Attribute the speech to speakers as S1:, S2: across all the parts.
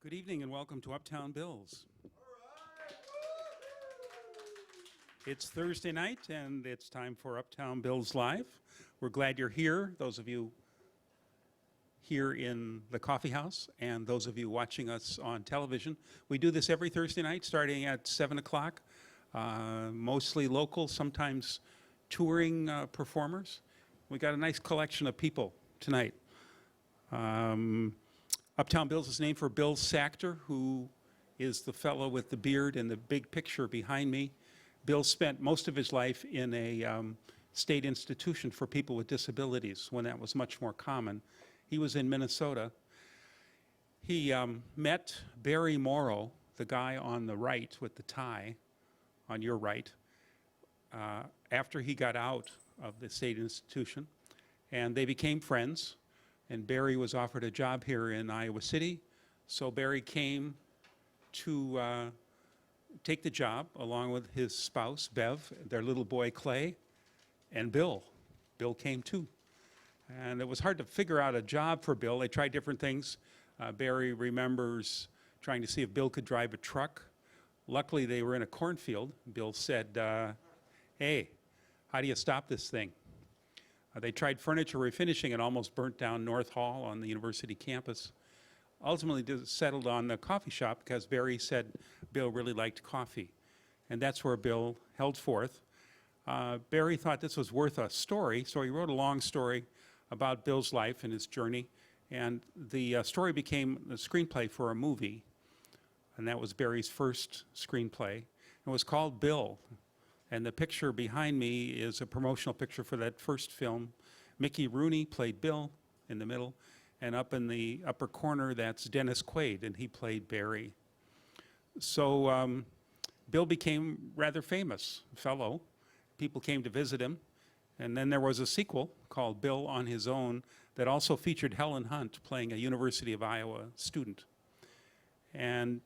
S1: Good evening and welcome to Uptown Bills. It's Thursday night and it's time for Uptown Bills Live. We're glad you're here, those of you here in the coffee house and those of you watching us on television. We do this every Thursday night starting at 7 o'clock, mostly local, sometimes touring performers. We got a nice collection of people tonight. Uptown Bills is named for Bill Sachter, who is the fellow with the beard and the big picture behind me. Bill spent most of his life in a state institution for people with disabilities when that was much more common. He was in Minnesota. He met Barry Morrow, the guy on the right with the tie, on your right, after he got out of the state institution, and they became friends. And Barry was offered a job here in Iowa City, so Barry came to take the job along with his spouse, Bev, their little boy, Clay, and Bill. Bill came too. And it was hard to figure out a job for Bill. They tried different things. Barry remembers trying to see if Bill could drive a truck. Luckily, they were in a cornfield. Bill said, hey, how do you stop this thing? They tried furniture refinishing and almost burnt down North Hall on the university campus. Ultimately settled on the coffee shop because Barry said Bill really liked coffee. And that's where Bill held forth. Barry thought this was worth a story, so he wrote a long story about Bill's life and his journey. And the story became the screenplay for a movie. And that was Barry's first screenplay. It was called Bill. And the picture behind me is a promotional picture for that first film. Mickey Rooney played Bill in the middle, and up in the upper corner, that's Dennis Quaid, and he played Barry. So Bill became rather famous fellow. People came to visit him. And then there was a sequel called Bill on His Own that also featured Helen Hunt playing a University of Iowa student. And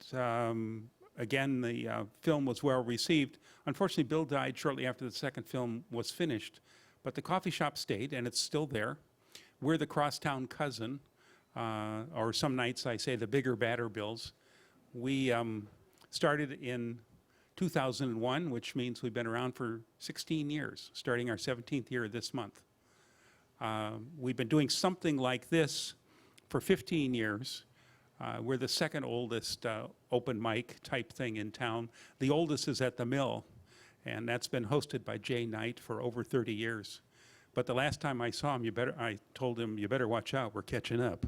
S1: again, the film was well received. Unfortunately, Bill died shortly after the second film was finished, but the coffee shop stayed, and it's still there. We're the crosstown cousin, or some nights I say the bigger, badder Bills. We started in 2001, which means we've been around for 16 years, starting our 17th year this month. We've been doing something like this for 15 years. We're the second oldest open mic type thing in town. The oldest is at the Mill, and that's been hosted by Jay Knight for over 30 years. But the last time I saw him, I told him, you better watch out, we're catching up.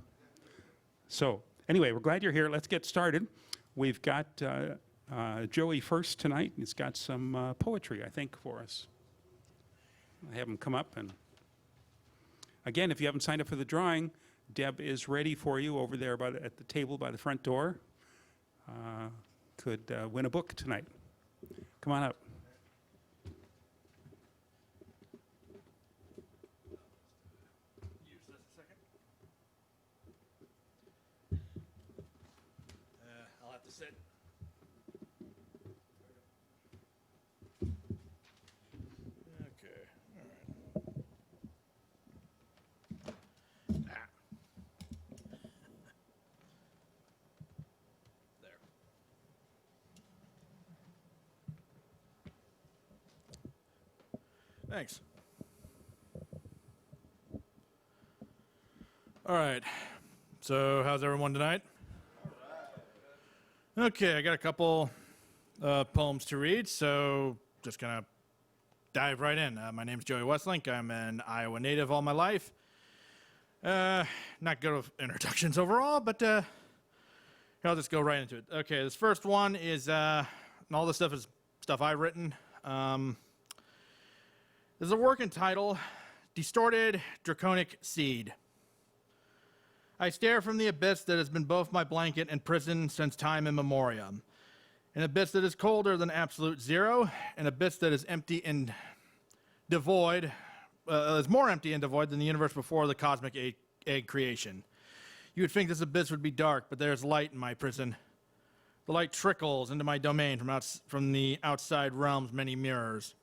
S1: So anyway, we're glad you're here. Let's get started. We've got Joey first tonight. He's got some poetry, I think, for us. I'll have him come up. And again, if you haven't signed up for the drawing, Deb is ready for you over there at the table by the front door. Could win a book tonight. Come on up.
S2: Use this a second. I'll have to sit. Okay. All right. There. Thanks. All right. So, how's everyone tonight? Okay, I got a couple poems to read, so just gonna dive right in. My name's Joey Westlink. I'm an Iowa native all my life. Not good with introductions overall, but I'll just go right into it. Okay, this first one is, and all this stuff is stuff I've written. There's a working title, Distorted Draconic Seed. I stare from the abyss that has been both my blanket and prison since time immemorial. An abyss that is colder than absolute zero, an abyss that is empty and devoid, is more empty and devoid than the universe before the cosmic egg creation. You would think this abyss would be dark, but there's light in my prison. The light trickles into my domain from the outside realm's many mirrors.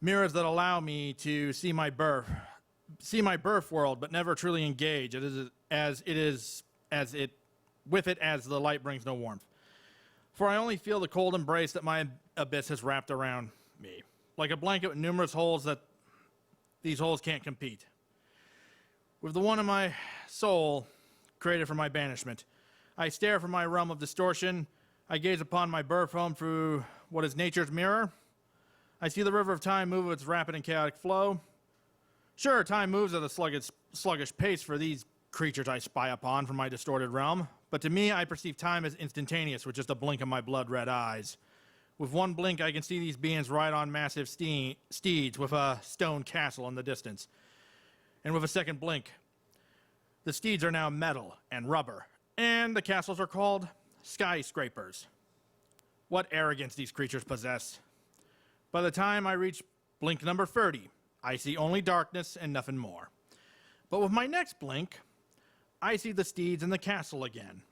S2: Mirrors that allow me to see my birth world, but never truly engage as it with it as the light brings no warmth. For I only feel the cold embrace that my abyss has wrapped around me, like a blanket with numerous holes that these holes can't compete. With the one in my soul created for my banishment, I stare from my realm of distortion. I gaze upon my birth home through what is nature's mirror. I see the river of time move with its rapid and chaotic flow. Sure, time moves at a sluggish pace for these creatures I spy upon from my distorted realm, but to me, I perceive time as instantaneous with just a blink of my blood-red eyes. With one blink, I can see these beings ride on massive steeds with a stone castle in the distance. And with a second blink, the steeds are now metal and rubber, and the castles are called skyscrapers. What arrogance these creatures possess. By the time I reach blink number 30, I see only darkness and nothing more. But with my next blink, I see the steeds and the castle again.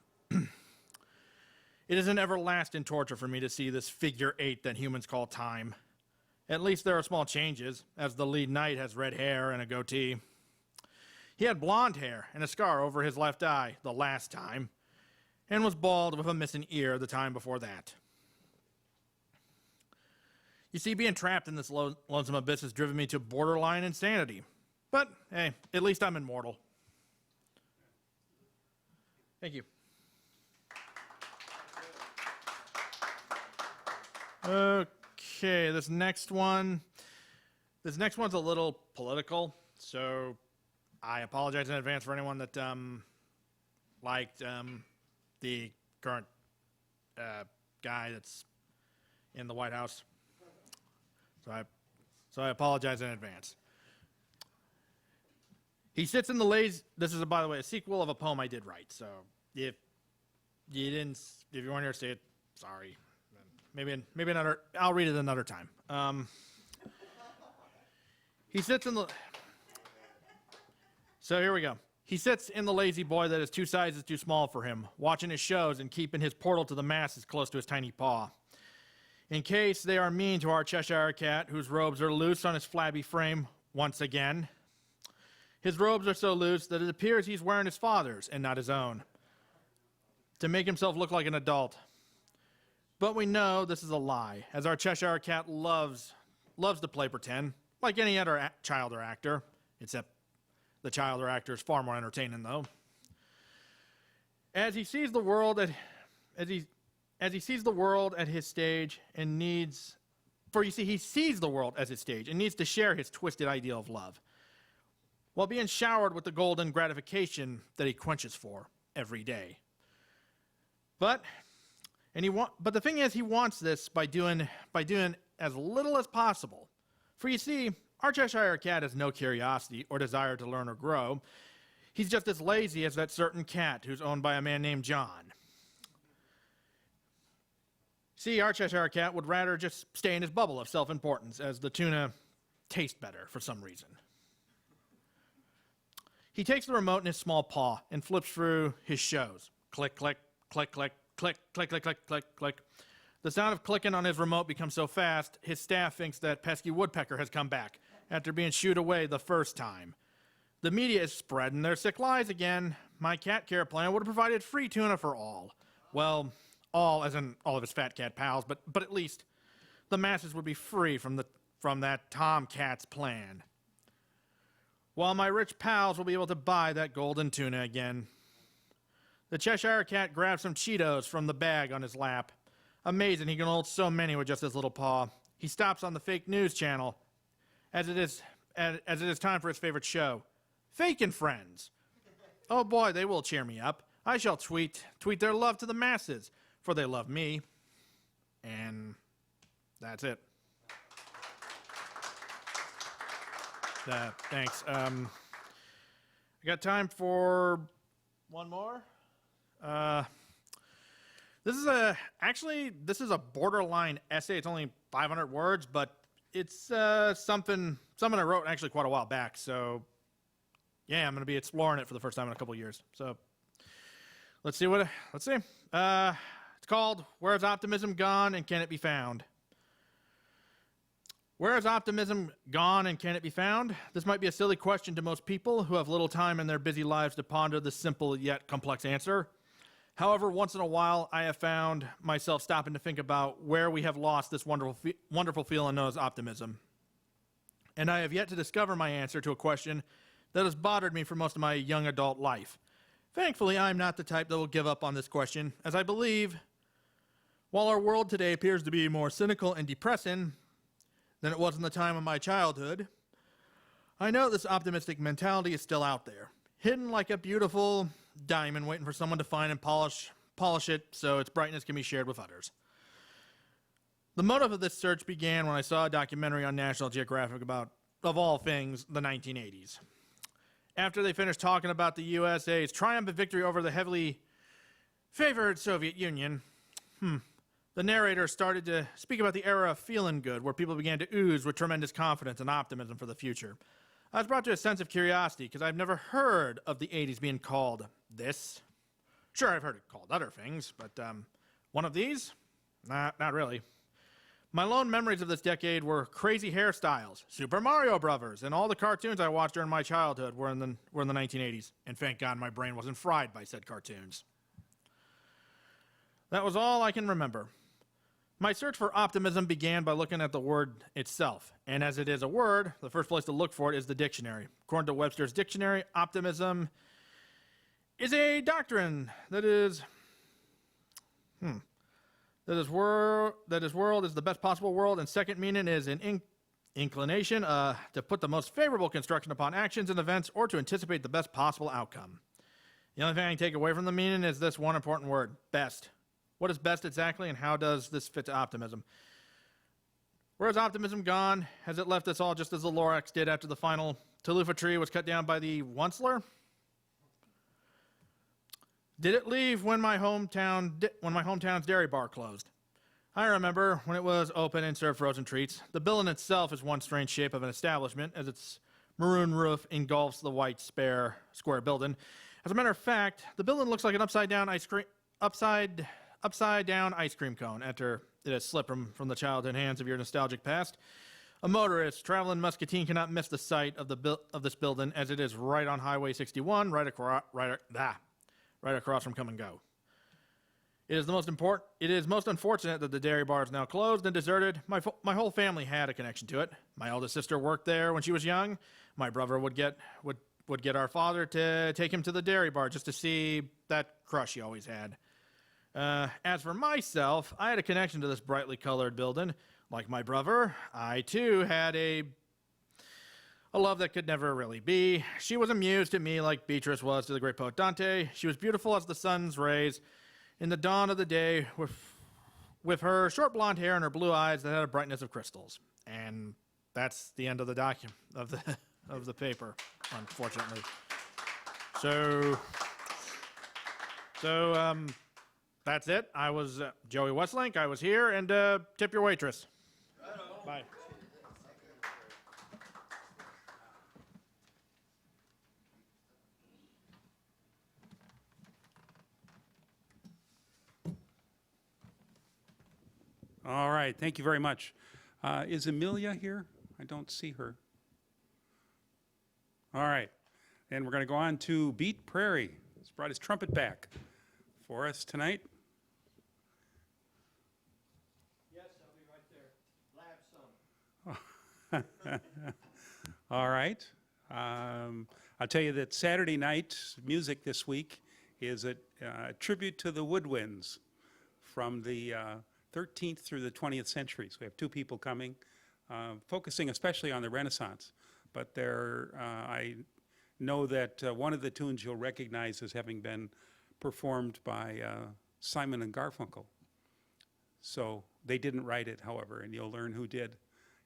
S2: It is an everlasting torture for me to see this figure 8 that humans call time. At least there are small changes, as the lead knight has red hair and a goatee. He had blonde hair and a scar over his left eye the last time, and was bald with a missing ear the time before that. You see, being trapped in this lonesome abyss has driven me to borderline insanity. But, hey, at least I'm immortal. Thank you. Okay, this next one's a little political, so I apologize in advance for anyone that liked the current guy that's in the White House. So I apologize in advance. He sits in the lazy. This is, by the way, a sequel of a poem I did write. So if you weren't here to say it, sorry. Maybe another. I'll read it another time. He sits in the. So here we go. He sits in the lazy boy that is 2 sizes too small for him, watching his shows and keeping his portal to the masses close to his tiny paw. In case they are mean to our Cheshire cat, whose robes are loose on his flabby frame once again. His robes are so loose that it appears he's wearing his father's and not his own, to make himself look like an adult. But we know this is a lie, as our Cheshire cat loves to play pretend, like any other child or actor, except the child or actor is far more entertaining, though. As he sees the world at his stage and needs, for you see, he sees the world as his stage and needs to share his twisted ideal of love, while being showered with the golden gratification that he quenches for every day. But the thing is, he wants this by doing as little as possible. For you see, our Cheshire cat has no curiosity or desire to learn or grow. He's just as lazy as that certain cat who's owned by a man named John. See, our Cheshire cat would rather just stay in his bubble of self-importance, as the tuna tastes better for some reason. He takes the remote in his small paw and flips through his shows. Click, click, click, click, click, click, click, click, click, click. The sound of clicking on his remote becomes so fast, his staff thinks that pesky woodpecker has come back after being shooed away the first time. The media is spreading their sick lies again. My cat care plan would have provided free tuna for all. Well, all as in all of his fat cat pals, but at least the masses would be free from that Tomcat's plan. While my rich pals will be able to buy that golden tuna again. The Cheshire cat grabs some Cheetos from the bag on his lap. Amazing, he can hold so many with just his little paw. He stops on the fake news channel as it is time for his favorite show, Fake and Friends. Oh boy, they will cheer me up. I shall tweet their love to the masses, for they love me. And that's it. Thanks. I got time for one more. This is a borderline essay. It's only 500 words, but it's something I wrote actually quite a while back. So yeah, I'm going to be exploring it for the first time in a couple years. So let's see. It's called "Where Has Optimism Gone and Can It Be Found?" Where has optimism gone and can it be found? This might be a silly question to most people who have little time in their busy lives to ponder the simple yet complex answer. However, once in a while, I have found myself stopping to think about where we have lost this wonderful feeling known as optimism. And I have yet to discover my answer to a question that has bothered me for most of my young adult life. Thankfully, I'm not the type that will give up on this question, as I believe, while our world today appears to be more cynical and depressing than it was in the time of my childhood, I know this optimistic mentality is still out there, hidden like a beautiful diamond waiting for someone to find and polish it so its brightness can be shared with others. The motive of this search began when I saw a documentary on National Geographic about, of all things, the 1980s. After they finished talking about the USA's triumphant victory over the heavily favored Soviet Union, the narrator started to speak about the era of feeling good, where people began to ooze with tremendous confidence and optimism for the future. I was brought to a sense of curiosity because I've never heard of the 80s being called this. Sure, I've heard it called other things, but one of these? Nah, not really. My lone memories of this decade were crazy hairstyles, Super Mario Brothers, and all the cartoons I watched during my childhood were in the 1980s. And thank God my brain wasn't fried by said cartoons. That was all I can remember. My search for optimism began by looking at the word itself. And as it is a word, the first place to look for it is the dictionary. According to Webster's dictionary, optimism is a doctrine that is world is the best possible world, and second meaning is an inclination to put the most favorable construction upon actions and events or to anticipate the best possible outcome. The only thing I can take away from the meaning is this one important word, best. What is best exactly, and how does this fit to optimism? Where has optimism gone? Has it left us all just as the Lorax did after the final Tolufa tree was cut down by the Onceler? Did it leave when my hometown's dairy bar closed? I remember when it was open and served frozen treats. The building itself is one strange shape of an establishment, as its maroon roof engulfs the white square building. As a matter of fact, the building looks like an upside down ice cream cone after it has slipped from the childhood hands of your nostalgic past. A motorist traveling Muscatine cannot miss the sight of this building, as it is right on Highway 61, right across from Come and Go. It is most unfortunate that the dairy bar is now closed and deserted. My whole family had a connection to it. My oldest sister worked there when she was young. My brother would get our father to take him to the dairy bar just to see that crush he always had. As for myself, I had a connection to this brightly colored building. Like my brother, I too had a love that could never really be. She was amused at me like Beatrice was to the great poet Dante. She was beautiful as the sun's rays in the dawn of the day, with her short blonde hair and her blue eyes that had a brightness of crystals. And that's the end of the of the paper, unfortunately. So that's it. I was Joey Westlink. I was here, and tip your waitress. Bye.
S1: All right, thank you very much. Is Amelia here? I don't see her. All right, and we're going to go on to Beat Prairie. He's brought his trumpet back for us tonight.
S3: Yes, I'll be right there. Lab some.
S1: All right. I'll tell you that Saturday night music this week is a tribute to the woodwinds from the 13th through the 20th centuries. We have two people coming, focusing especially on the Renaissance. But I know that one of the tunes you'll recognize as having been performed by Simon and Garfunkel. So they didn't write it, however, and you'll learn who did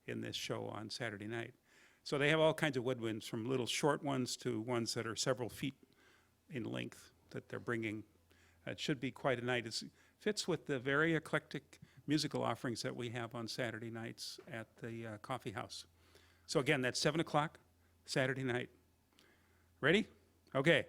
S1: in this show on Saturday night. So they have all kinds of woodwinds, from little short ones to ones that are several feet in length that they're bringing. It should be quite a night. It fits with the very eclectic musical offerings that we have on Saturday nights at the coffee house. So again, that's 7 o'clock Saturday night. Ready? Okay.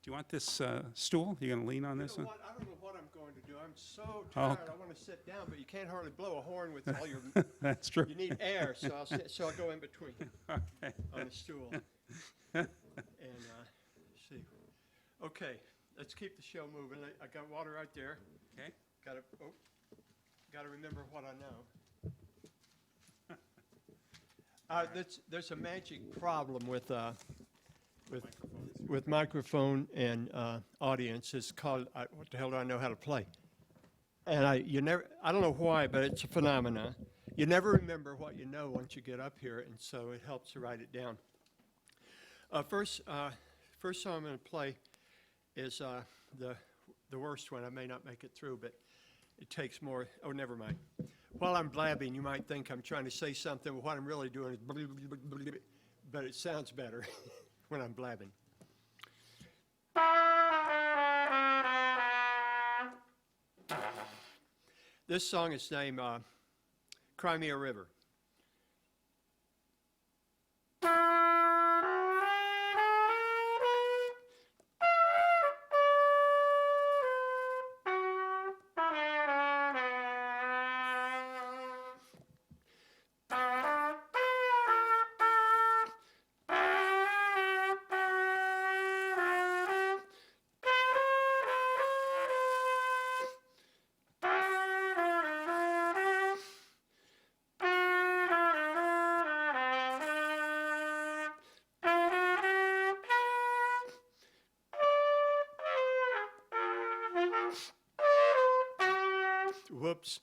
S1: Do you want this stool? You going to lean on this one?
S3: I don't know what I'm going to do. I'm so tired. I want to sit down, but you can't hardly blow a horn with all your.
S1: That's true.
S3: You need air, so I'll go in between
S1: Okay.
S3: on the stool. And see. Okay. let's keep the show moving. I got water right there.
S1: Okay.
S3: Gotta remember what I know. There's a magic problem with microphone and audience. It's called what the hell do I know how to play? And I don't know why, but it's a phenomena. You never remember what you know once you get up here, and so it helps to write it down. First song I'm going to play is the worst one. I may not make it through, but it takes more. Oh, never mind. While I'm blabbing, you might think I'm trying to say something, but what I'm really doing is but it sounds better when I'm blabbing. This song is named Cry Me a River. Whoops.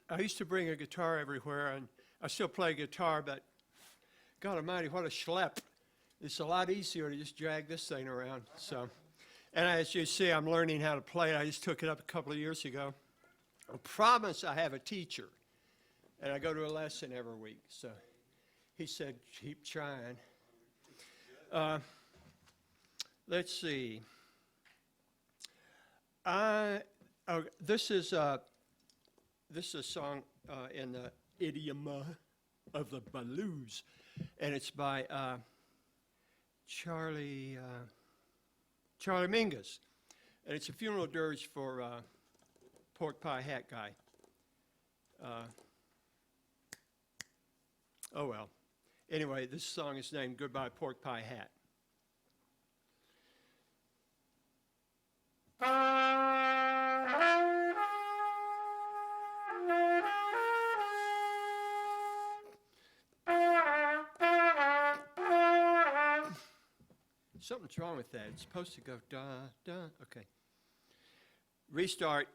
S3: I used to bring a guitar everywhere, and I still play guitar, but God Almighty, what a schlep. It's a lot easier to just drag this thing around. So, and as you see, I'm learning how to play it. I just took it up a couple of years ago. I promise I have a teacher, and I go to a lesson every week. So he said, keep trying. Let's see. This is a song in the idiom of the blues, and it's by Charlie Mingus, and it's a funeral dirge for Pork Pie Hat Guy. Oh well. Anyway, this song is named Goodbye Pork Pie Hat. Something's wrong with that. It's supposed to go da, da. Okay. Restart.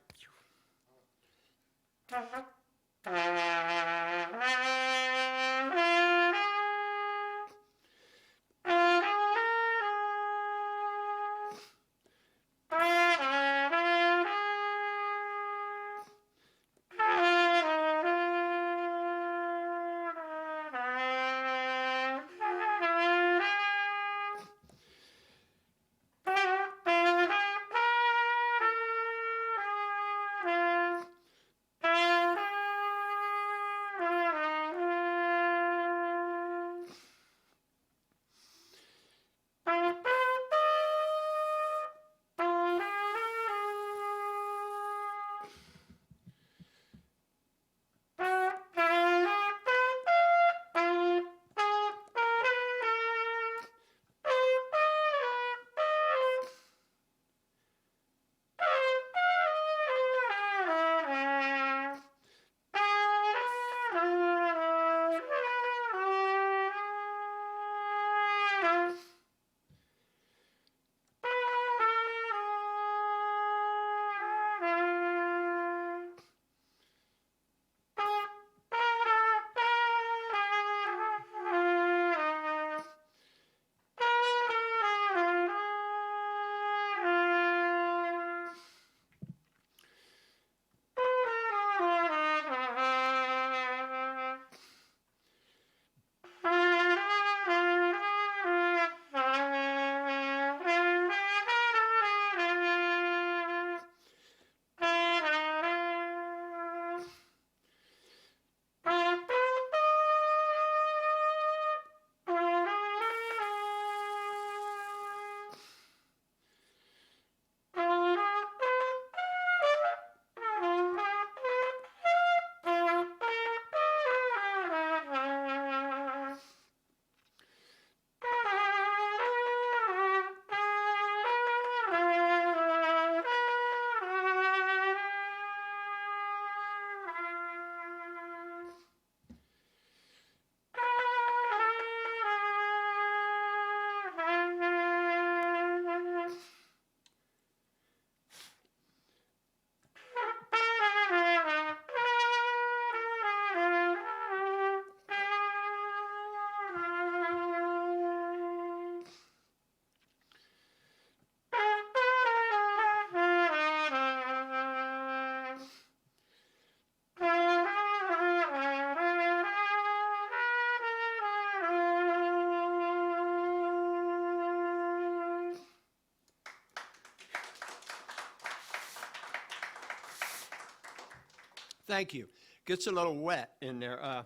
S3: Thank you. Gets a little wet in there.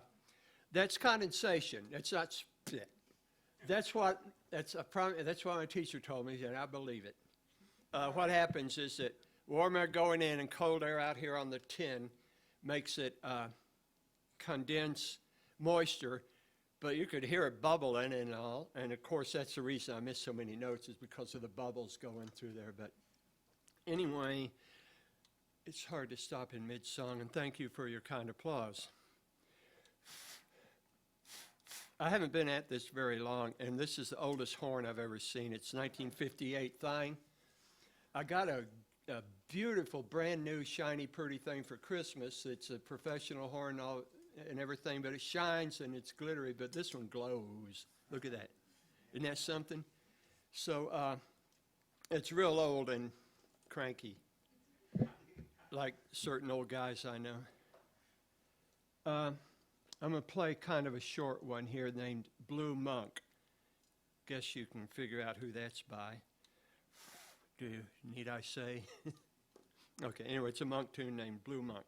S3: That's condensation. That's not spit. That's what my teacher told me, and I believe it. What happens is that warm air going in and cold air out here on the tin makes it condense moisture, but you could hear it bubbling and all. And of course, that's the reason I missed so many notes, is because of the bubbles going through there. But anyway, it's hard to stop in mid-song, and thank you for your kind applause. I haven't been at this very long, and this is the oldest horn I've ever seen. It's 1958 thing. I got a beautiful, brand new, shiny, pretty thing for Christmas. It's a professional horn and everything, but it shines and it's glittery, but this one glows. Look at that. Isn't that something? So it's real old and cranky, like certain old guys I know. I'm going to play kind of a short one here named Blue Monk. Guess you can figure out who that's by. Need I say? Okay, anyway, it's a monk tune named Blue Monk.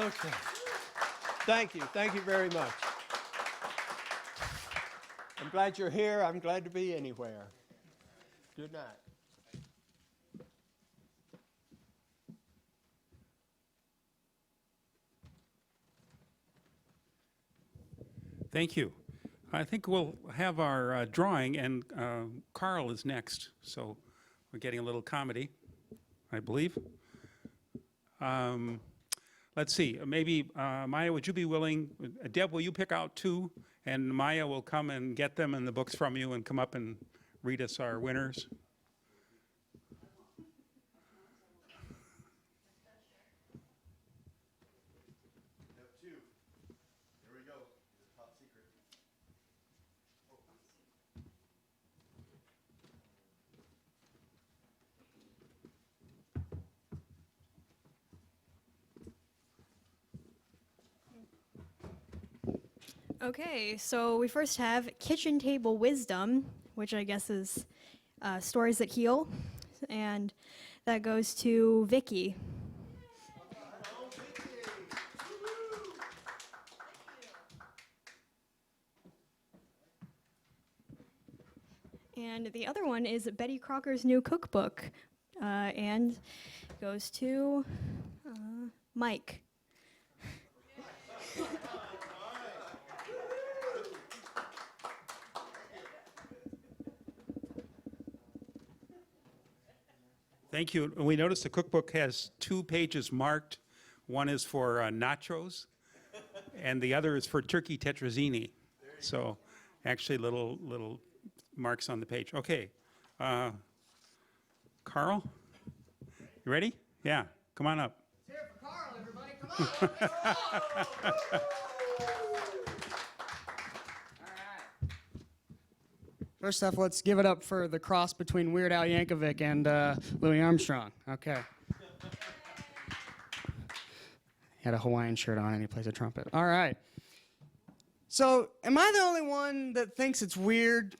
S3: Okay. Thank you. Thank you very much. I'm glad you're here. I'm glad to be anywhere. Good night.
S1: Thank you. I think we'll have our drawing, and Carl is next. So we're getting a little comedy, I believe. Let's see. Maybe, Maya, would you be willing? Deb, will you pick out two? And Maya will come and get them in the books from you and come up and read us our winners.
S4: Step two. Here we go. It's top secret. Okay, so we first have kitchen table wisdom, which I guess is stories that heal, and that goes to Vicky. And the other one is Betty Crocker's new cookbook, and goes to Mike.
S1: Thank you. We noticed the cookbook has 2 pages marked. One is for nachos, and the other is for turkey tetrazzini. So actually little marks on the page. Okay. Carl, you ready? Yeah, come on up.
S5: Here for Carl, everybody. Come on. All right. First off, let's give it up for the cross between Weird Al Yankovic and Louis Armstrong. Okay. He had a Hawaiian shirt on and he plays a trumpet. All right. So, am I the only one that thinks it's weird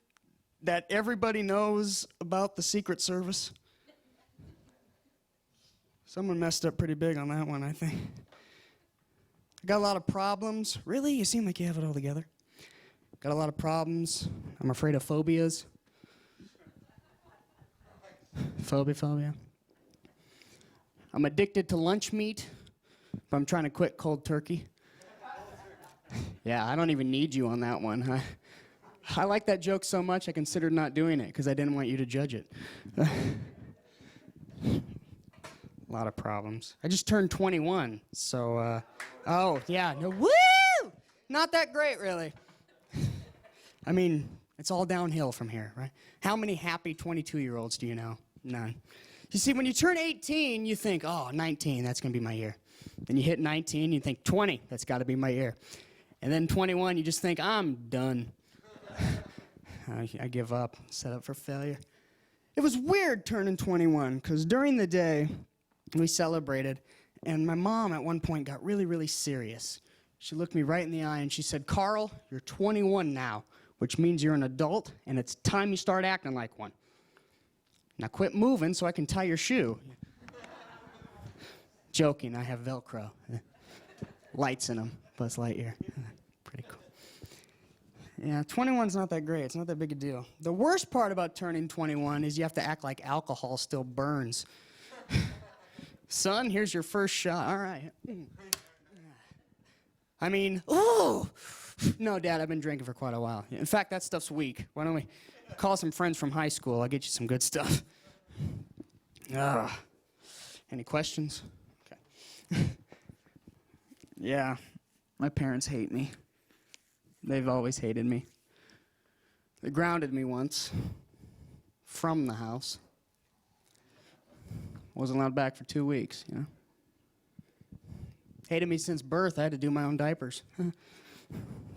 S5: that everybody knows about the Secret Service? Someone messed up pretty big on that one, I think. I got a lot of problems. Really? You seem like you have it all together. Got a lot of problems. I'm afraid of phobias. Phobia. I'm addicted to lunch meat, but I'm trying to quit cold turkey. Yeah, I don't even need you on that one. I like that joke so much I considered not doing it because I didn't want you to judge it. A lot of problems. I just turned 21, so, oh, yeah, no, woo! Not that great, really. I mean, it's all downhill from here, right? How many happy 22-year-olds do you know? None. You see, when you turn 18, you think, oh, 19, that's going to be my year. Then you hit 19, you think, 20, that's got to be my year. And then 21, you just think, I'm done. I give up, set up for failure. It was weird turning 21, because during the day, we celebrated, and my mom at one point got really, really serious. She looked me right in the eye, and she said, Carl, you're 21 now, which means you're an adult, and it's time you start acting like one. Now quit moving so I can tie your shoe. Joking, I have Velcro. Lights in them, Buzz Lightyear. Pretty cool. Yeah, 21's not that great. It's not that big a deal. The worst part about turning 21 is you have to act like alcohol still burns. Son, here's your first shot. All right. I mean, ooh. No, Dad, I've been drinking for quite a while. In fact, that stuff's weak. Why don't we call some friends from high school? I'll get you some good stuff. Any questions? Okay. Yeah, my parents hate me. They've always hated me. They grounded me once from the house. Wasn't allowed back for 2 weeks, you know. Hated me since birth. I had to do my own diapers.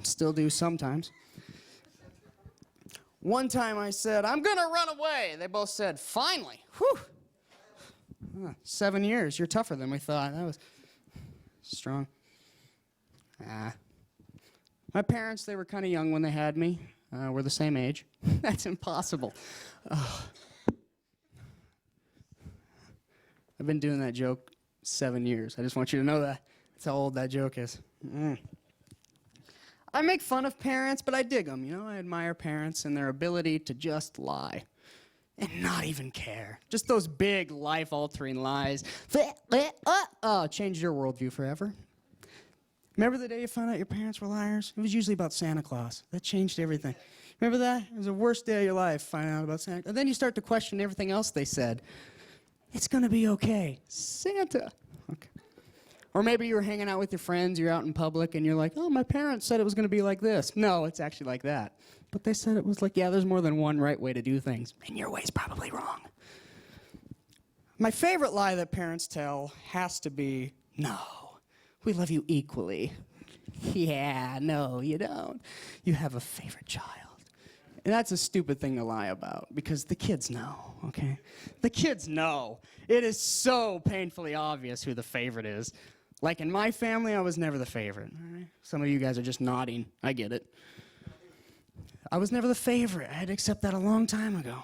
S5: Still do sometimes. One time I said, I'm going to run away. They both said, finally. Whew. 7 years. You're tougher than we thought. That was strong. My parents, they were kind of young when they had me. We're the same age. That's impossible. I've been doing that joke 7 years. I just want you to know that. That's how old that joke is. I make fun of parents, but I dig them. You know, I admire parents and their ability to just lie and not even care. Just those big life-altering lies. Changed your worldview forever. Remember the day you found out your parents were liars? It was usually about Santa Claus. That changed everything. Remember that? It was the worst day of your life, finding out about Santa Claus. And then you start to question everything else they said. It's going to be okay. Santa. Okay. Or maybe you were hanging out with your friends, you're out in public, and you're like, oh, my parents said it was going to be like this. No, it's actually like that. But they said it was like, yeah, there's more than one right way to do things, and your way's probably wrong. My favorite lie that parents tell has to be, no, we love you equally. Yeah, no, you don't. You have a favorite child. And that's a stupid thing to lie about, because the kids know, okay? The kids know. It is so painfully obvious who the favorite is. Like in my family, I was never the favorite, all right? Some of you guys are just nodding. I get it. I was never the favorite. I had to accept that a long time ago.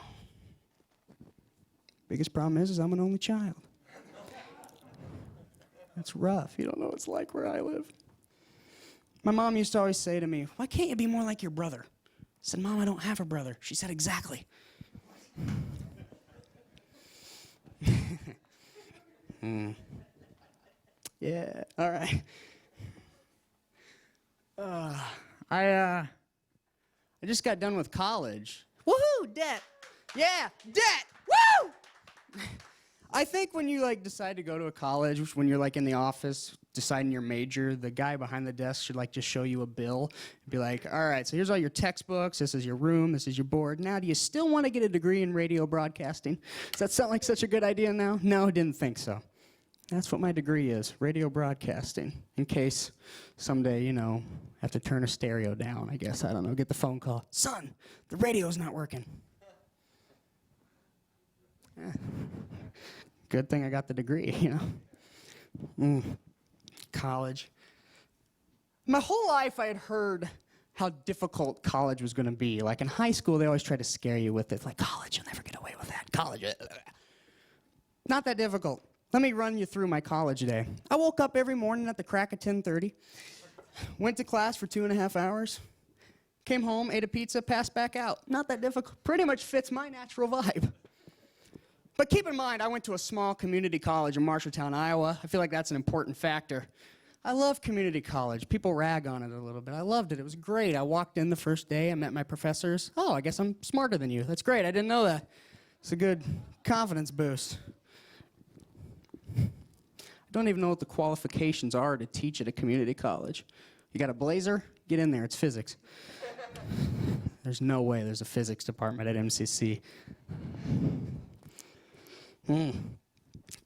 S5: Biggest problem is I'm an only child. It's rough. You don't know what it's like where I live. My mom used to always say to me, why can't you be more like your brother? I said, Mom, I don't have a brother. She said, exactly. Yeah, all right. I just got done with college. Woohoo, debt. Yeah, debt. Woo! I think when you decide to go to a college, when you're in the office deciding your major, the guy behind the desk should just show you a bill and be like, all right, so here's all your textbooks, this is your room, this is your board. Now, do you still want to get a degree in radio broadcasting? Does that sound like such a good idea now? No, I didn't think so. That's what my degree is, radio broadcasting. In case someday, I have to turn a stereo down, I guess. I don't know, get the phone call. Son, the radio's not working. Good thing I got the degree, College. My whole life I had heard how difficult college was going to be. Like in high school, they always try to scare you with it. Like, college, you'll never get away with that. College. Not that difficult. Let me run you through my college day. I woke up every morning at the crack of 10:30, went to class for 2.5 hours, came home, ate a pizza, passed back out. Not that difficult. Pretty much fits my natural vibe. But keep in mind, I went to a small community college in Marshalltown, Iowa. I feel like that's an important factor. I love community college. People rag on it a little bit. I loved it. It was great. I walked in the first day. I met my professors. Oh, I guess I'm smarter than you. That's great. I didn't know that. It's a good confidence boost. I don't even know what the qualifications are to teach at a community college. You got a blazer? Get in there. It's physics. There's no way there's a physics department at MCC.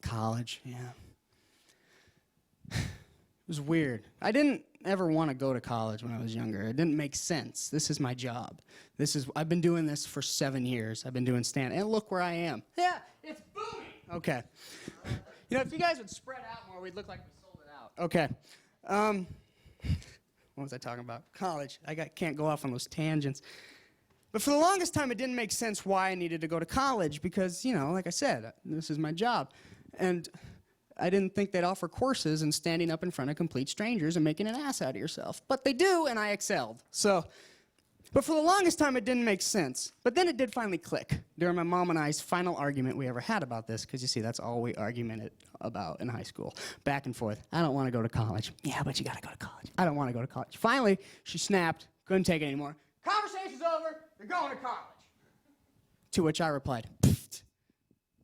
S5: College, yeah. It was weird. I didn't ever want to go to college when I was younger. It didn't make sense. This is my job. I've been doing this for 7 years. I've been doing stand, and look where I am. Yeah, it's booming. Okay. If you guys would spread out more, we'd look like we sold it out. Okay. What was I talking about? College. Can't go off on those tangents. But for the longest time, it didn't make sense why I needed to go to college because, like I said, this is my job. And I didn't think they'd offer courses in standing up in front of complete strangers and making an ass out of yourself. But they do, and I excelled. But for the longest time, it didn't make sense. But then it did finally click during my mom and I's final argument we ever had about this, because you see, that's all we argumented about in high school. Back and forth. I don't want to go to college. Yeah, but you got to go to college. I don't want to go to college. Finally, she snapped, couldn't take it anymore. Conversation's over. You're going to college. To which I replied, Pfft.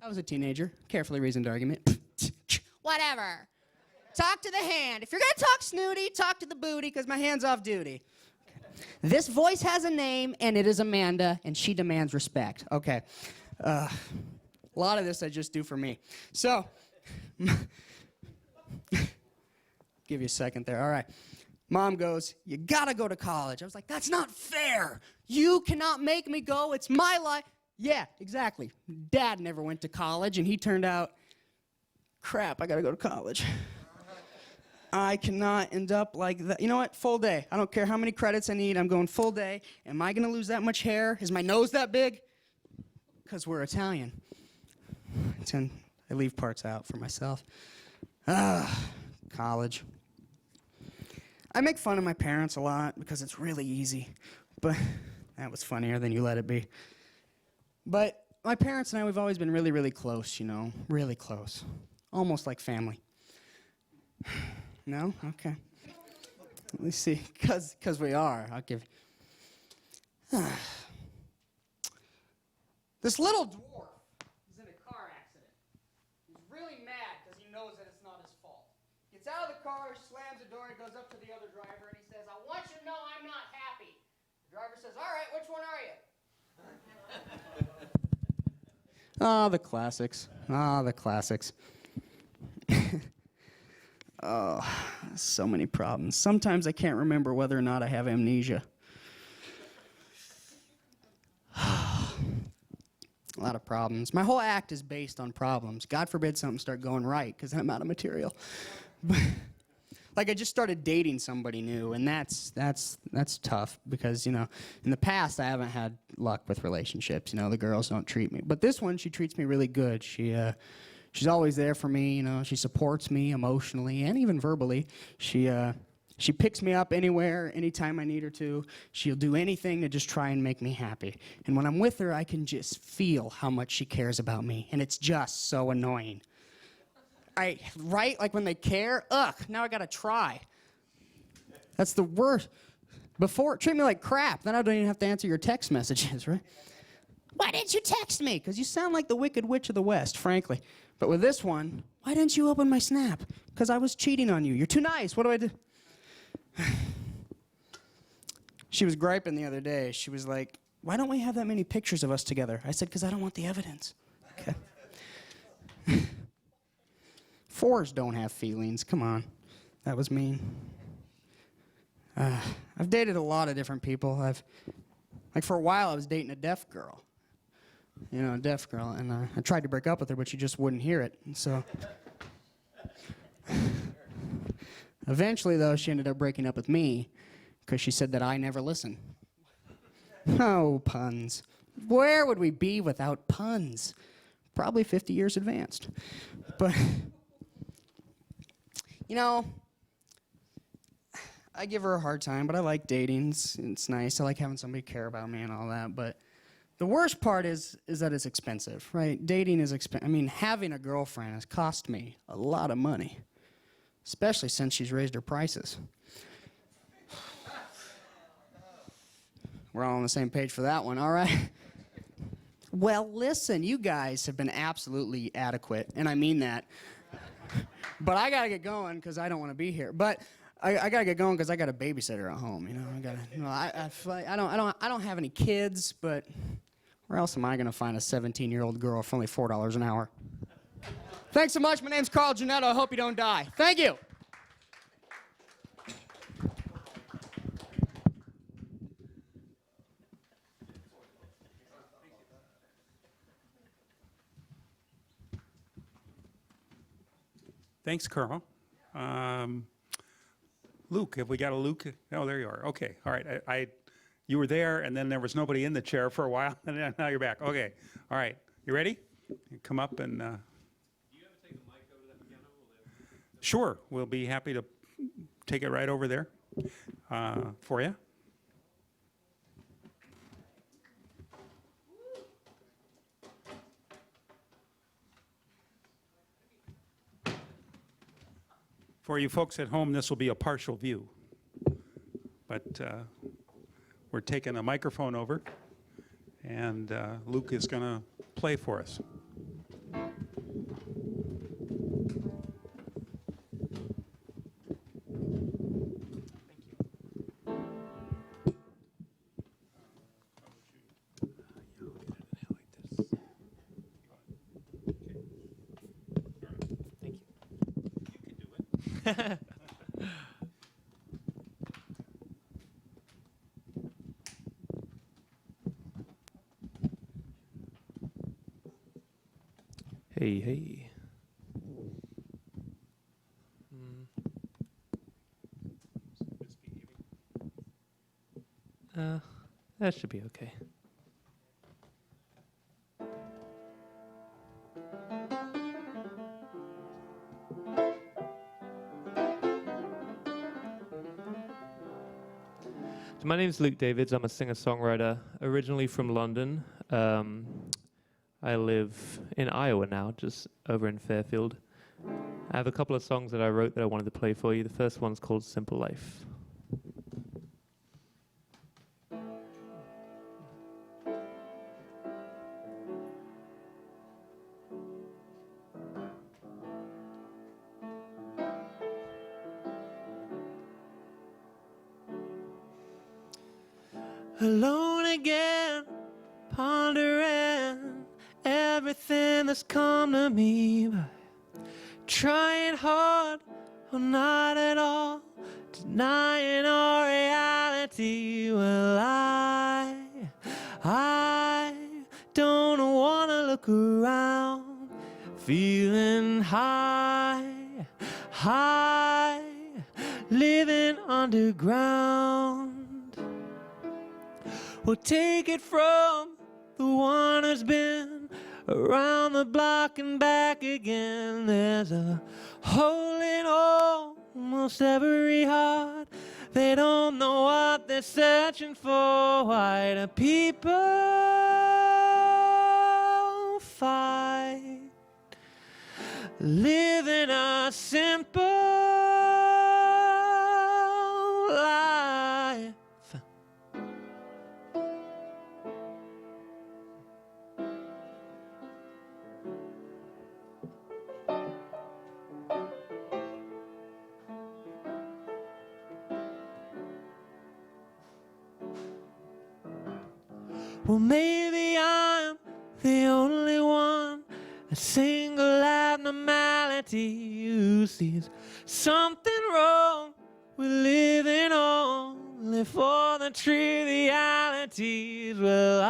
S5: I was a teenager, carefully reasoned argument. Pfft. Whatever. Talk to the hand. If you're going to talk snooty, talk to the booty, because my hand's off duty. This voice has a name, and it is Amanda, and she demands respect. Okay. A lot of this I just do for me. So, give you a second there. All right. Mom goes, you gotta go to college. I was like, that's not fair. You cannot make me go. It's my life. Yeah, exactly. Dad never went to college, and he turned out, crap, I gotta go to college. I cannot end up like that. You know what? Full day. I don't care how many credits I need. I'm going full day. Am I gonna lose that much hair? Is my nose that big? Because we're Italian. I leave parts out for myself. College. I make fun of my parents a lot because it's really easy, but that was funnier than you let it be. But my parents and I, we've always been really, really close, really close. Almost like family. No? Okay. Let me see, because we are. I'll give you. This little dwarf is in a car accident. He's really mad because he knows that it's not his fault. Gets out of the car, slams the door, and goes up to the other driver, and he says, I want you to know I'm not happy. The driver says, all right, which one are you? Ah, the classics. Ah, the classics. Oh, so many problems. Sometimes I can't remember whether or not I have amnesia. A lot of problems. My whole act is based on problems. God forbid something start going right, because then I'm out of material. like I just started dating somebody new, and that's tough because, you know, in the past I haven't had luck with relationships. You know, the girls don't treat me, but this one, she treats me really good. She's always there for me. You know, she supports me emotionally and even verbally. She picks me up anywhere, anytime I need her to. She'll do anything to just try and make me happy. And when I'm with her, I can just feel how much she cares about me, and it's just so annoying. Right? Like when they care, now I gotta try. That's the worst. Before, treat me like crap, then I don't even have to answer your text messages, right? Why didn't you text me? Because you sound like the Wicked Witch of the West, frankly. But with this one, why didn't you open my Snap? Because I was cheating on you. You're too nice. What do I do? She was griping the other day. She was like, why don't we have that many pictures of us together? I said, because I don't want the evidence. Okay. Fours don't have feelings. Come on. That was mean. I've dated a lot of different people. Like for a while, I was dating a deaf girl. You know, a deaf girl. And I tried to break up with her, but she just wouldn't hear it. And so eventually, though, she ended up breaking up with me because she said that I never listen. Oh, puns. Where would we be without puns? Probably 50 years advanced. But, you know, I give her a hard time, but I like dating. It's nice. I like having somebody care about me and all that. But the worst part is that it's expensive, right? Dating is expensive. I mean, having a girlfriend has cost me a lot of money, especially since she's raised her prices. We're all on the same page for that one, all right? Well, listen, you guys have been absolutely adequate, and I mean that. But I gotta get going because I don't want to be here. But I gotta get going because I got a babysitter at home. You know, I don't have any kids, but where else am I gonna find a 17-year-old girl for only $4 an hour? Thanks so much. My name's Carl Giannetto. I hope you don't die. Thank you.
S1: Thanks, Carl. Luke, have we got a Luke? Oh, there you are. Okay, all right. You were there, and then there was nobody in the chair for a while, and then now you're back. Okay, all right. You ready? You come up and... Do you ever take the mic over to that piano? Sure, we'll be happy to take it right over there for you. For you folks at home, this will be a partial view. But we're taking a microphone over, and Luke is going to play for us.
S6: Hey, hey. That should be okay. So my name is Luke Davids. I'm a singer-songwriter, originally from London. I live in Iowa now, just over in Fairfield. I have a couple of songs that I wrote that I wanted to play for you. The first one's called Simple Life. Alone again, pondering everything that's come to me, but trying hard or not at all, denying our reality. Well, I don't wanna look around, feeling high, underground. We'll take it from the one who's been around the block and back again. There's a hole in almost every heart. They don't know what they're searching for. Why do people fight? Living a simple life. Well, maybe I'm the only one, a single abnormality who sees something wrong with living only for the trivialities. Well,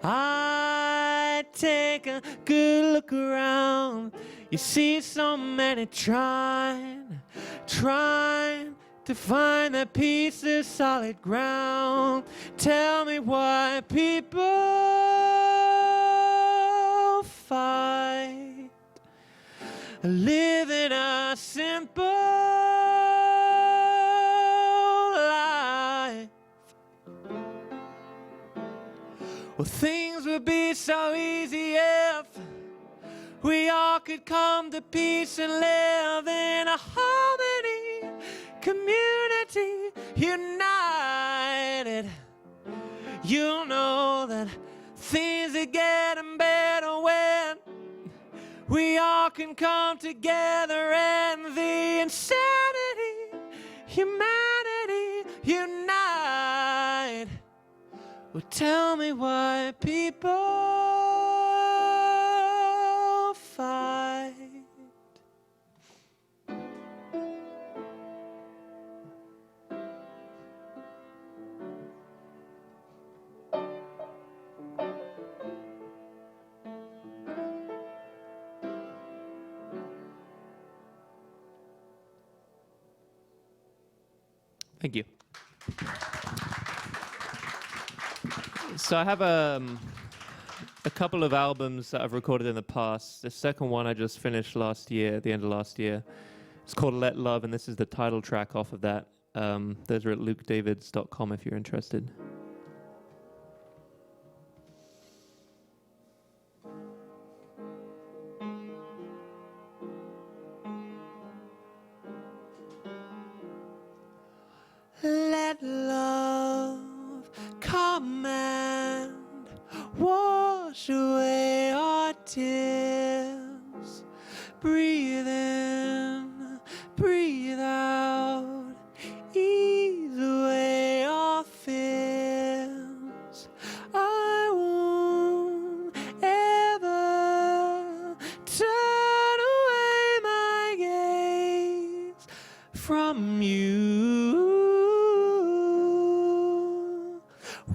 S6: I take a good look around. You see so many trying to find that piece of solid ground. Tell me why people fight, living a simple life. Well, things would be so easy if we all could come to peace and live in a harmony, community united. You'll know that things are getting better when we all can come together and the insanity, humanity unite. Well, tell me why people fight. Thank you. So I have a couple of albums that I've recorded in the past. The second one I just finished last year, at the end of last year. It's called Let Love, and this is the title track off of that. Those are at lukedavids.com if you're interested. Let love come and wash away our tears. Breathe in, breathe out, ease away our fears. I won't ever turn away my gaze from you.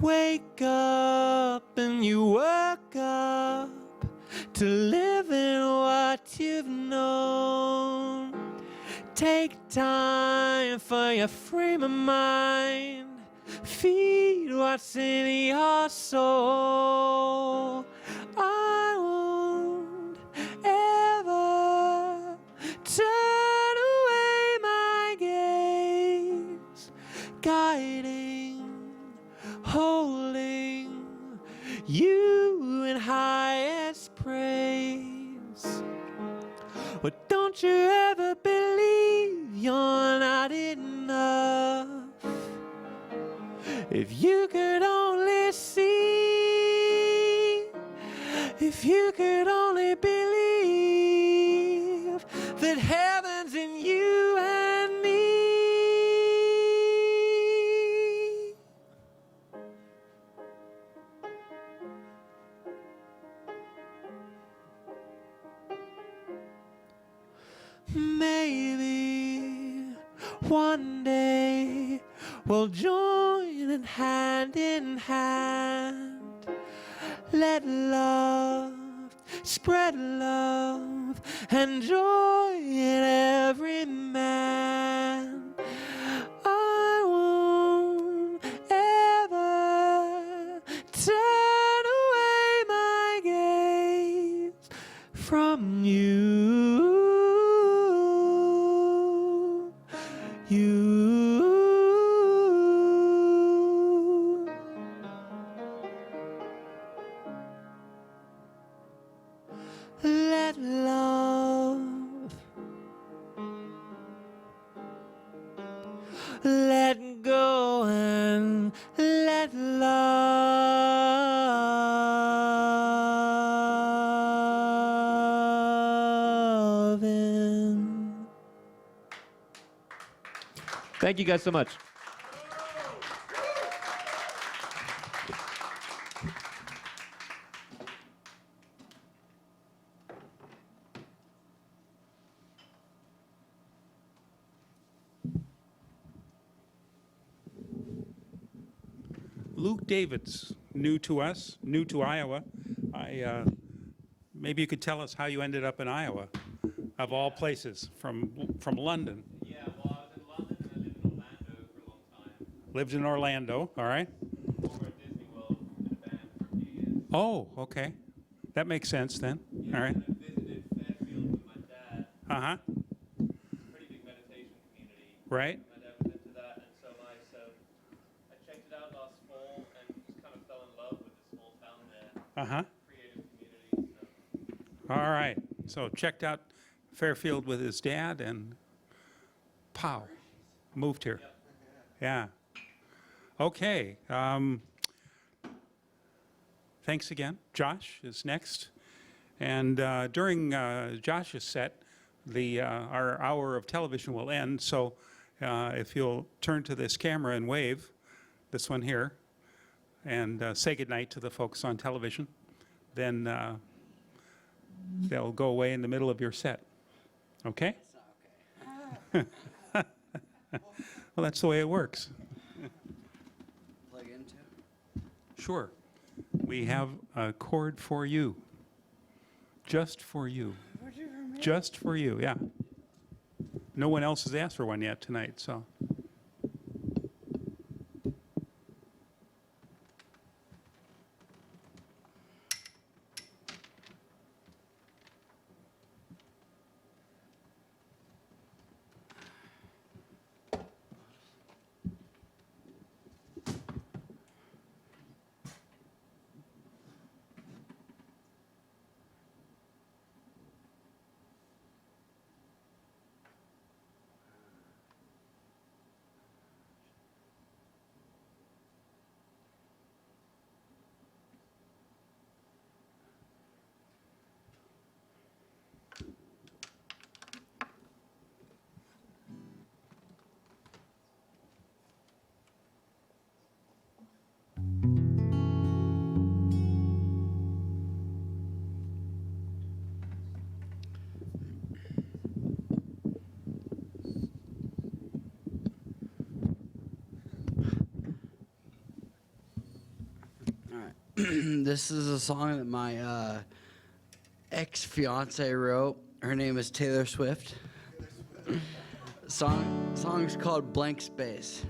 S6: Wake up and you work up to live in what you've known. Take time for your frame of mind. Feed what's in your soul. I won't ever turn away my gaze, guiding, holding you in highest praise. But don't you ever believe you're not enough. If you could only see, if you could only believe that heaven's in you and me. Maybe one day we'll join in hand. Let love spread love and joy in every man.
S7: Let love, let go and let love in.
S6: Thank you guys so much.
S1: Luke Davids, new to us, new to Iowa. Maybe you could tell us how you ended up in Iowa, of all places, from London.
S6: Yeah, well, I was in London and I lived in Orlando for a long time.
S1: Lived in Orlando, all right?
S6: Over at Disney World in a band for a few years.
S1: Oh, okay. That makes sense then. All right.
S6: I visited Fairfield with my dad.
S1: Uh-huh.
S6: Pretty big meditation community.
S1: Right.
S6: My dad was into that and so am I. So I checked it out last fall and just kind of fell in love with the small town there.
S1: Uh-huh.
S6: Creative community. So.
S1: All right. So checked out Fairfield with his dad and pow, moved here. Yeah. Okay. Thanks again. Josh is next. And during Josh's set, our hour of television will end. So if you'll turn to this camera and wave, this one here, and say goodnight to the folks on television, then they'll go away in the middle of your set. Okay? Well, that's the way it works.
S5: Plug into.
S1: Sure. We have a chord for you. Just for you. Just for you, yeah. No one else has asked for one yet tonight, so.
S8: This is a song that my ex-fiance wrote. Her name is Taylor Swift. Song's called Blank Space.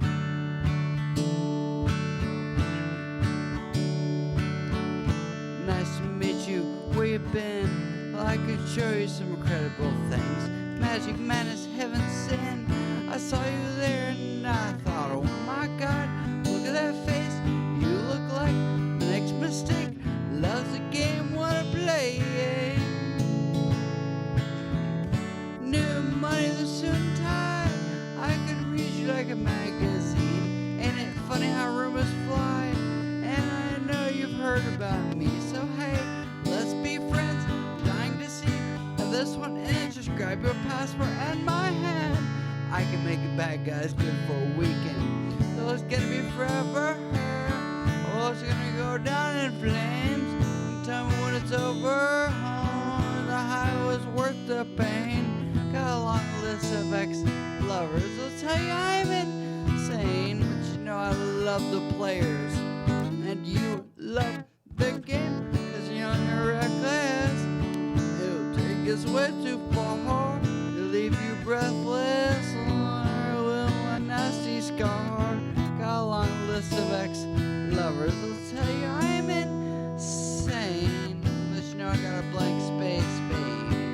S8: Nice to meet you. Where you been? Well, I could show you some incredible things. Magic madness, heaven sin. I saw you there and I thought, oh my God, look at that face. You look like the next mistake. Love's a game, wanna play it. New money, the suit and tie. I could read you like a magazine. Ain't it funny how rumors fly? And I know you've heard about me. So hey, let's be friends. Dying to see if this one ends. Just grab your passport and my hand. I can make it bad guys good for a weekend. So it's gonna be forever her. Oh, it's gonna go down in flames. And tell me when it's over. Oh, the high was worth the pain. Got a long list of ex-lovers. I'll tell you I'm insane. But you know I love the players. And you love the game. Cause you're young and reckless. It'll take us way too far. It'll leave you breathless. Or will a nasty scar. Got a long list of ex-lovers. I'll tell you I'm insane. But you know I got a blank space, baby.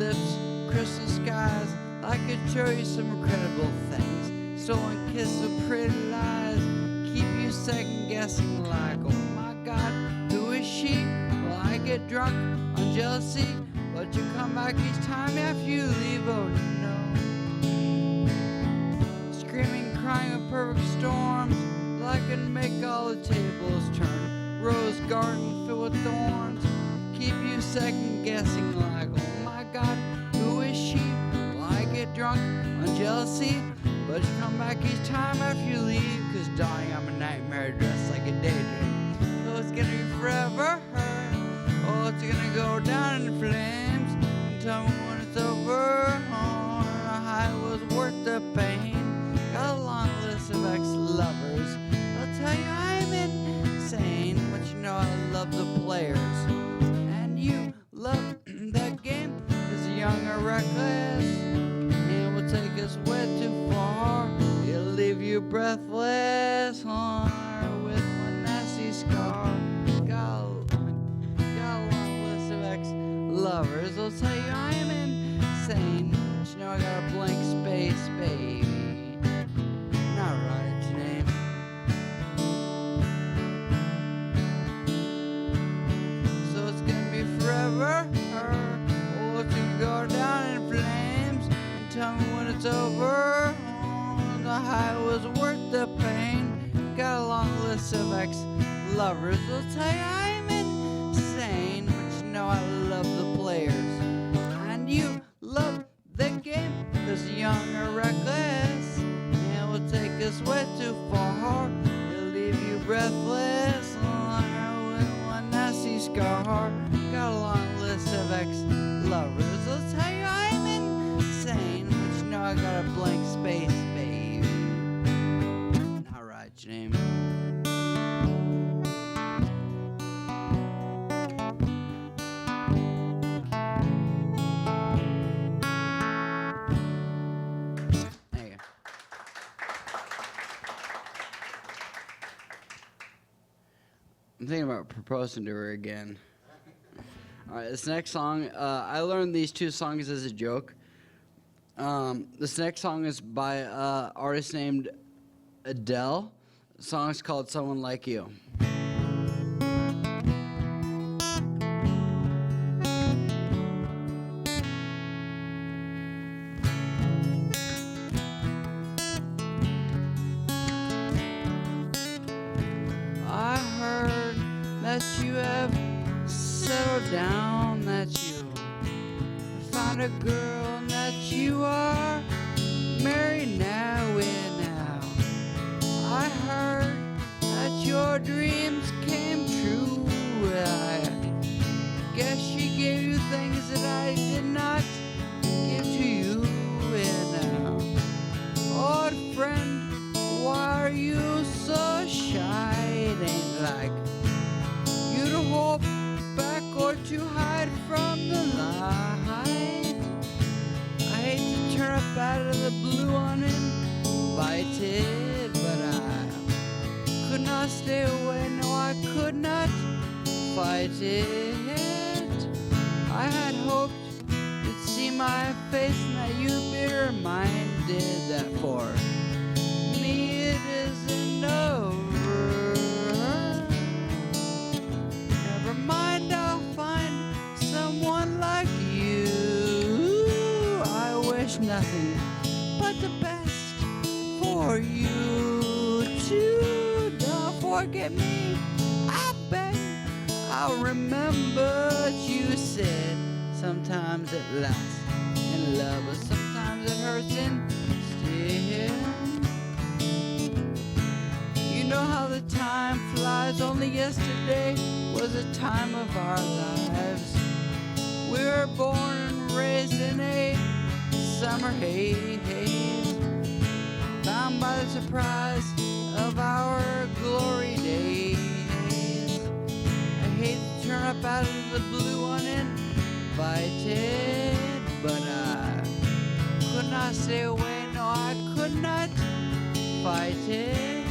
S8: lips, crystal skies. I could show you some incredible things. Stolen kiss of pretty lies. Keep you second guessing like, oh my God, who is she? Well, I get drunk on jealousy, but you come back each time after you leave, oh no. Screaming, crying of perfect storms, like I can make all the tables turn. Rose garden filled with thorns, keep you second guessing like, oh my God, who is she? Well, I get drunk on jealousy, but you come back each time after you leave, cause darling, I'm a nightmare dressed like a daydream. So it's gonna be forever her. Oh, it's gonna go down in flames. And tell me when it's over. Oh, the high was worth the pain. Got a long list of ex-lovers. I'll tell you I'm insane, but you know I love the players. And you love that game, cause the young are reckless. It will take us way too far. It'll leave you breathless, with one nasty scar. Got a long list of ex-lovers. I'll tell you I'm insane, but you know I got a blank space, baby. Not right, your name. So it's gonna be forever, or it's gonna go down in flames. And tell me when it's over. Oh, the high was worth the pain. Got a long list of ex-lovers. I'll tell you I'm insane, but you know I love the players. And you love the game, cause the young are reckless. And will take us way too far. It'll leave you breathless, with one nasty scar. Got a long list of ex-lovers. I'll tell you I'm insane, but you know I got a blank space, baby. All right, James. There you go. I'm thinking about proposing to her again. All right, this next song, I learned these two songs as a joke. This next song is by an artist named Adele. The song is called Someone Like You. I heard that you have settled down, that you found a girl, and that you are married now and now. I heard that your dreams came true. I guess she gave you things that I did not give to you. And now, old friend, why are you so shy? It ain't like you to hold back or to hide from the light. I hate to turn up out of the blue uninvited, but I could not stay away. No, I could not fight it. I had hoped you'd see my face and that you'd be reminded that for me it isn't over. Never mind, I'll find someone like you. I wish nothing but the best for you too. Don't forget me, I beg. I'll remember what you said. Sometimes it lasts in love, but sometimes it hurts instead. You know how the time flies. Only yesterday was the time of our lives. We were born and raised in a summer haze, bound by the surprise of our glory days. I hate to turn up out of the blue uninvited, but I could not stay away. No, I could not fight it.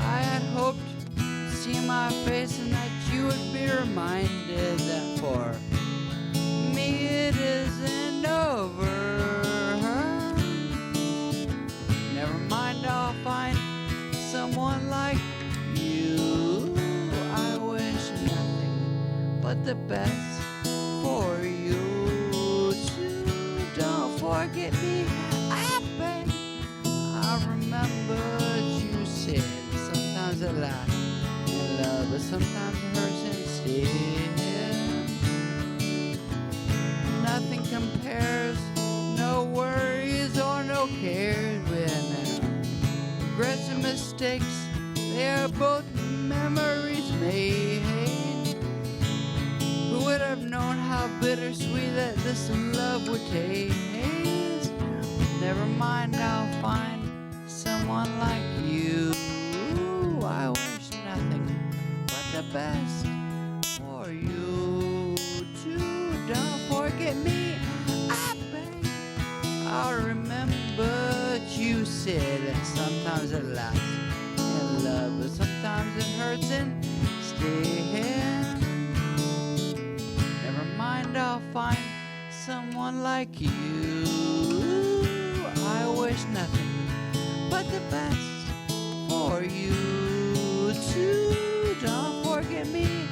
S8: I had hoped to see my face and that you would be reminded that for me it but the best for you too. Don't forget me, I beg. I remember you said sometimes a lie in love, but sometimes it hurts instead. Nothing compares, no worries or no cares when regrets and mistakes, they are both memories made. Who would have known how bittersweet that this love would taste? Never mind, I'll find someone like you. I wish nothing but the best for you too. Don't forget me, I beg. I remember you said that sometimes it lasts in love, but sometimes it hurts instead. Never mind, I'll find someone like you. I wish nothing but the best for you too. Don't forget me,